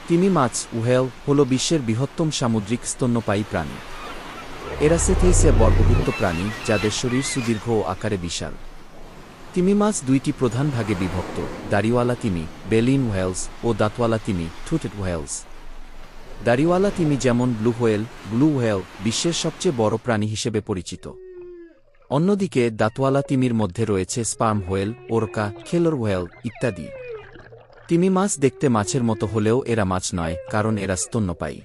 তিমি মাছ উহেল হল বিশ্বের বৃহত্তম সামুদ্রিক স্তন্যপায়ী প্রাণী। এরা সেথেইসে বর্গভুক্ত প্রাণী, যাদের শরীর সুদীর্ঘ ও আকারে বিশাল। তিমি মাছ দুইটি প্রধান ভাগে বিভক্ত: দাড়িওয়ালা তিমি, বেলিন ওয়েলস, ও দাঁতওয়ালা তিমি, টুথেড ওয়েলস। দাড়িওয়ালা তিমি, যেমন ব্লু হোয়েল, ব্লু হোয়েল, বিশ্বের সবচেয়ে বড় প্রাণী হিসেবে পরিচিত। অন্যদিকে দাঁতওয়ালা তিমির মধ্যে রয়েছে স্পার্ম হোয়েল, ওরকা, খেলোর হোয়েল ইত্যাদি। তিমি মাছ দেখতে মাছের মতো হলেও এরা মাছ নয়, কারণ এরা স্তন্যপায়ী।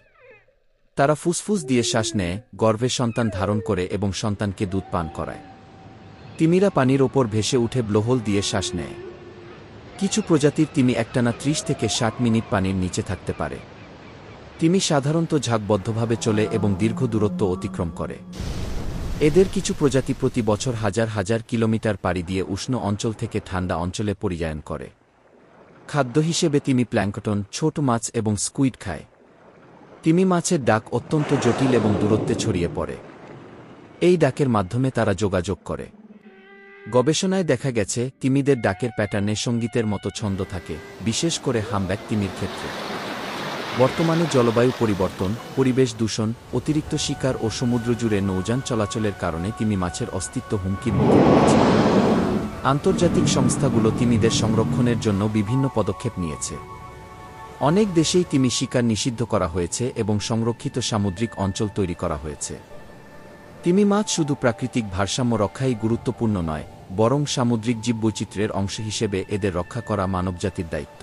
তারা ফুসফুস দিয়ে শ্বাস নেয়, গর্ভে সন্তান ধারণ করে এবং সন্তানকে দুধ পান করায়। তিমিরা পানির ওপর ভেসে উঠে ব্লোহোল দিয়ে শ্বাস নেয়। কিছু প্রজাতির তিমি একটানা ৩০ থেকে ৬০ মিনিট পানির নিচে থাকতে পারে। তিমি সাধারণত ঝাঁকবদ্ধভাবে চলে এবং দীর্ঘ দূরত্ব অতিক্রম করে। এদের কিছু প্রজাতি প্রতি বছর হাজার হাজার কিলোমিটার পাড়ি দিয়ে উষ্ণ অঞ্চল থেকে ঠান্ডা অঞ্চলে পরিযায়ন করে। খাদ্য হিসেবে তিমি প্ল্যাঙ্কটন, ছোট মাছ এবং স্কুইড খায়। তিমি মাছের ডাক অত্যন্ত জটিল এবং দূরত্বে ছড়িয়ে পড়ে। এই ডাকের মাধ্যমে তারা যোগাযোগ করে। গবেষণায় দেখা গেছে তিমিদের ডাকের প্যাটার্নে সঙ্গীতের মতো ছন্দ থাকে, বিশেষ করে হামব্যাক তিমির ক্ষেত্রে। বর্তমানে জলবায়ু পরিবর্তন, পরিবেশ দূষণ, অতিরিক্ত শিকার ও সমুদ্র জুড়ে নৌযান চলাচলের কারণে তিমি মাছের অস্তিত্ব হুমকির মুখে পড়েছে। আন্তর্জাতিক সংস্থাগুলো তিমিদের সংরক্ষণের জন্য বিভিন্ন পদক্ষেপ নিয়েছে। অনেক দেশেই তিমি শিকার নিষিদ্ধ করা হয়েছে এবং সংরক্ষিত সামুদ্রিক অঞ্চল তৈরি করা হয়েছে। তিমি মাছ শুধু প্রাকৃতিক ভারসাম্য রক্ষাই গুরুত্বপূর্ণ নয়, বরং সামুদ্রিক জীববৈচিত্র্যের অংশ হিসেবে এদের রক্ষা করা মানবজাতির দায়িত্ব।